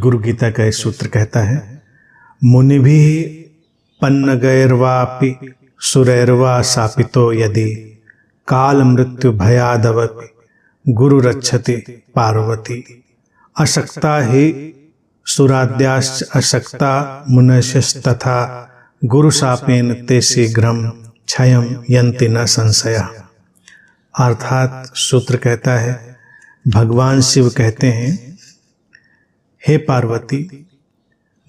गुरु गीता का एक सूत्र कहता है, मुनि भी पन्नगैर्वापि सुरैर्वा शापितो यदि काल मृत्यु भयादवपि गुरु रक्षति पार्वती। अशक्ता ही सुराद्याश्च अशक्ता मुनयस्तथा गुरु शापेन ते शीघ्रम क्षयम यन्ति न संशया। अर्थात सूत्र कहता है, भगवान शिव कहते हैं, हे पार्वती,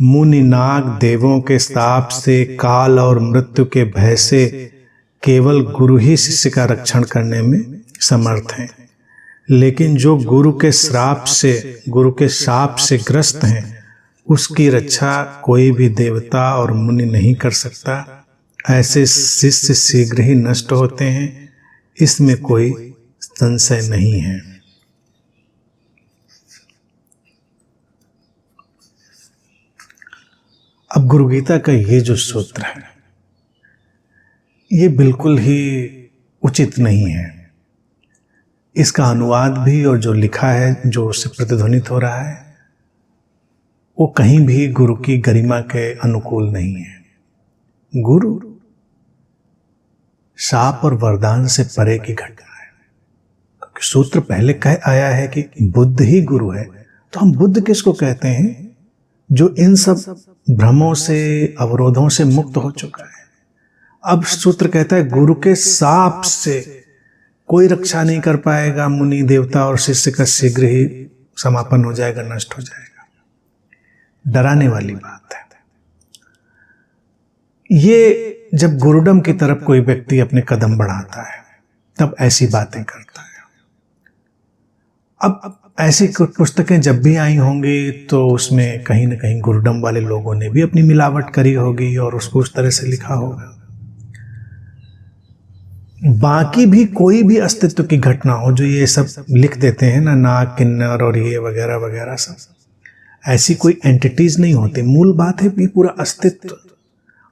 मुनि नाग देवों के श्राप से, काल और मृत्यु के भय से केवल गुरु ही शिष्य का रक्षण करने में समर्थ हैं। लेकिन जो गुरु के श्राप से, गुरु के शाप से ग्रस्त हैं, उसकी रक्षा कोई भी देवता और मुनि नहीं कर सकता। ऐसे शिष्य शीघ्र ही नष्ट होते हैं, इसमें कोई संशय नहीं है। अब गुरु गीता का ये जो सूत्र है, ये बिल्कुल ही उचित नहीं है। इसका अनुवाद भी और जो लिखा है, जो उससे प्रतिध्वनित हो रहा है, वो कहीं भी गुरु की गरिमा के अनुकूल नहीं है। गुरु शाप और वरदान से परे की घटना है। सूत्र पहले कह आया है कि बुद्ध ही गुरु है, तो हम बुद्ध किसको कहते हैं? जो इन सब भ्रमों से, अवरोधों से मुक्त हो चुका है। अब सूत्र कहता है, गुरु के शाप से कोई रक्षा नहीं कर पाएगा, मुनि देवता और शिष्य का शीघ्र ही समापन हो जाएगा, नष्ट हो जाएगा। डराने वाली बात है। ये जब गुरुडम की तरफ कोई व्यक्ति अपने कदम बढ़ाता है, तब ऐसी बातें करता है। अब ऐसी पुस्तकें जब भी आई होंगी, तो उसमें कहीं ना कहीं गुरुडम वाले लोगों ने भी अपनी मिलावट करी होगी और उसको उस तरह से लिखा होगा। बाकी भी कोई भी अस्तित्व की घटना हो, जो ये सब लिख देते हैं ना, नाग, किन्नर और ये वगैरह वगैरह, सब ऐसी कोई एंटिटीज नहीं होती। मूल बात है कि पूरा अस्तित्व,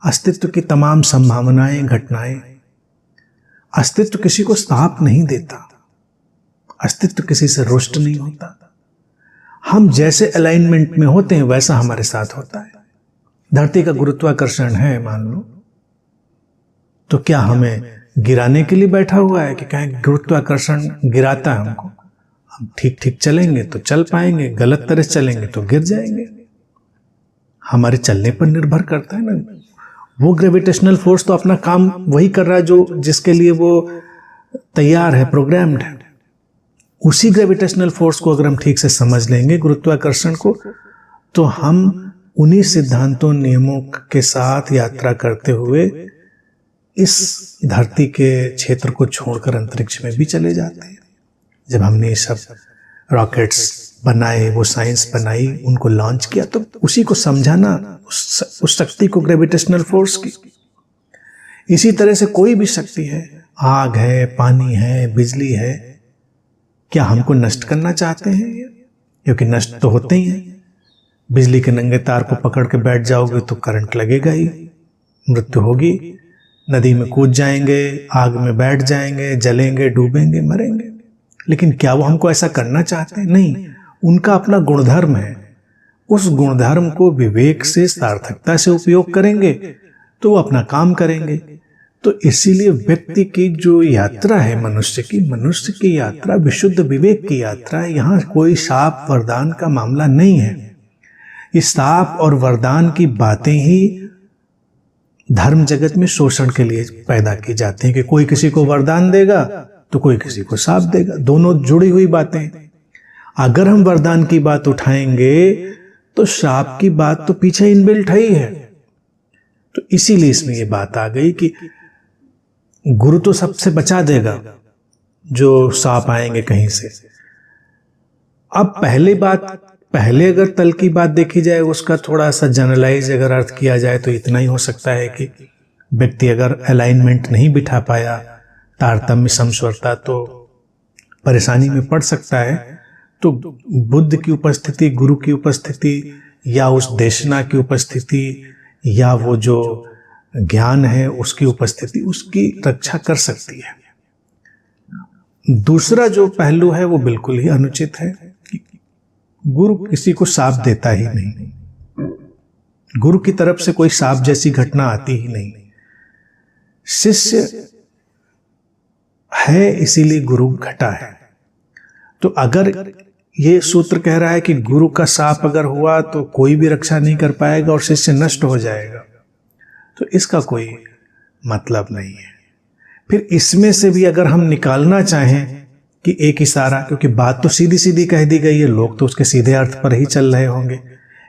अस्तित्व की तमाम संभावनाएं, घटनाएं। अस्तित्व किसी को श्राप नहीं देता, अस्तित्व किसी से रुष्ट नहीं होता। हम जैसे अलाइनमेंट में होते हैं, वैसा हमारे साथ होता है। धरती का गुरुत्वाकर्षण है मान लो, तो क्या हमें गिराने के लिए बैठा हुआ है कि कहें गुरुत्वाकर्षण गिराता है हमको? हम ठीक ठीक चलेंगे तो चल पाएंगे, गलत तरह से चलेंगे तो गिर जाएंगे। हमारे चलने पर निर्भर करता है ना। वो ग्रेविटेशनल फोर्स तो अपना काम वही कर रहा है जो जिसके लिए वो तैयार है, प्रोग्राम्ड है। उसी ग्रेविटेशनल फोर्स को अगर हम ठीक से समझ लेंगे, गुरुत्वाकर्षण को, तो हम उन्हीं सिद्धांतों, नियमों के साथ यात्रा करते हुए इस धरती के क्षेत्र को छोड़कर अंतरिक्ष में भी चले जाते हैं। जब हमने ये सब रॉकेट्स बनाए, वो साइंस बनाई, उनको लॉन्च किया, तो उसी को समझाना, उस शक्ति को, ग्रेविटेशनल फोर्स की। इसी तरह से कोई भी शक्ति है, आग है, पानी है, बिजली है, क्या हमको नष्ट करना चाहते हैं? क्योंकि नष्ट तो होते ही हैं। बिजली के नंगे तार को पकड़ के बैठ जाओगे तो करंट लगेगा ही, मृत्यु होगी। नदी में कूद जाएंगे, आग में बैठ जाएंगे, जलेंगे, डूबेंगे, मरेंगे। लेकिन क्या वो हमको ऐसा करना चाहते हैं? नहीं। उनका अपना गुणधर्म है। उस गुणधर्म को विवेक से, सार्थकता से उपयोग करेंगे तो वो अपना काम करेंगे। तो इसीलिए व्यक्ति की जो यात्रा है, मनुष्य की यात्रा विशुद्ध विवेक की यात्रा है। यहाँ कोई शाप वरदान का मामला नहीं है। इस शाप और वरदान की बातें ही धर्म जगत में शोषण के लिए पैदा की जाती हैं कि कोई किसी को वरदान देगा तो कोई किसी को शाप देगा। दोनों जुड़ी हुई बातें। अगर हम वरदान की बात उठाएंगे तो शाप की बात तो पीछे इनबिल्ट ही है। तो इसीलिए इसमें ये बात आ गई कि गुरु तो सबसे बचा देगा जो शाप आएंगे कहीं से। अब पहले अगर तल की बात देखी जाए, उसका थोड़ा सा जनरलाइज अगर अर्थ किया जाए तो इतना ही हो सकता है कि व्यक्ति अगर अलाइनमेंट नहीं बिठा पाया, तारतम्य, समस्वरता, तो परेशानी में पड़ सकता है। तो बुद्ध की उपस्थिति, गुरु की उपस्थिति, या उस देशना की उपस्थिति, या वो जो ज्ञान है उसकी उपस्थिति, उसकी रक्षा कर सकती है। दूसरा जो पहलू है वो बिल्कुल ही अनुचित है। गुरु किसी को शाप देता ही नहीं, गुरु की तरफ से कोई शाप जैसी घटना आती ही नहीं। शिष्य है इसीलिए गुरु घटा है। तो अगर ये सूत्र कह रहा है कि गुरु का शाप अगर हुआ तो कोई भी रक्षा नहीं कर पाएगा और शिष्य नष्ट हो जाएगा, तो इसका कोई मतलब नहीं है। फिर इसमें से भी अगर हम निकालना चाहें कि एक इशारा, क्योंकि बात तो सीधी सीधी कह दी गई है, लोग तो उसके सीधे अर्थ पर ही चल रहे होंगे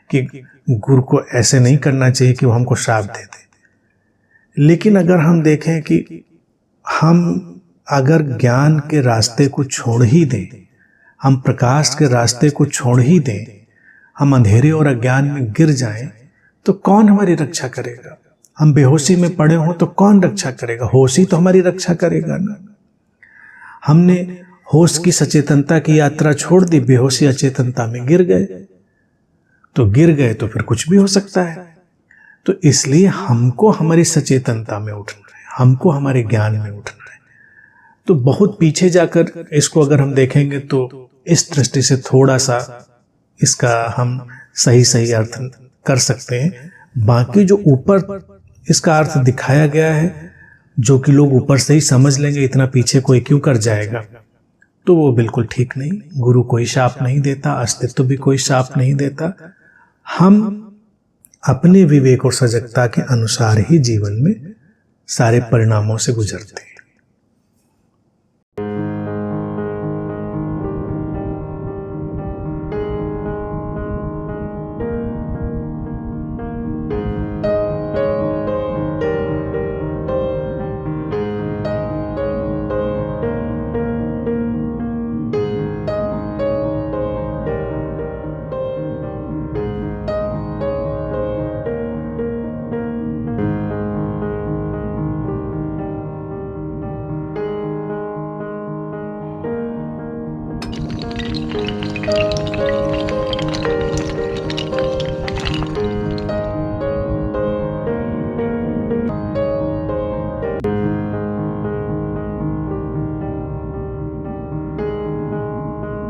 कि गुरु को ऐसे नहीं करना चाहिए कि वो हमको श्राप दे दे। लेकिन अगर हम देखें कि हम अगर ज्ञान के रास्ते को छोड़ ही दें, हम प्रकाश के रास्ते को छोड़ ही दें, हम अंधेरे और अज्ञान में गिर जाएं, तो कौन हमारी रक्षा करेगा? हम बेहोशी में पड़े हों तो कौन रक्षा करेगा? होश ही तो हमारी रक्षा करेगा ना। हमने होश की सचेतनता की यात्रा छोड़ दी, बेहोशी अचेतनता में गिर गए, तो गिर गए तो फिर कुछ भी हो सकता है। तो इसलिए हमको हमारी सचेतनता में उठना है, हमको हमारे ज्ञान में उठना है। तो बहुत पीछे जाकर इसको अगर हम देखेंगे तो इस दृष्टि से थोड़ा सा इसका हम सही अर्थ कर सकते हैं। बाकी जो ऊपर इसका अर्थ दिखाया गया है, जो कि लोग ऊपर से ही समझ लेंगे, इतना पीछे कोई क्यों कर जाएगा, तो वो बिल्कुल ठीक नहीं। गुरु कोई शाप नहीं देता, अस्तित्व भी कोई शाप नहीं देता। हम अपने विवेक और सजगता के अनुसार ही जीवन में सारे परिणामों से गुजरते हैं।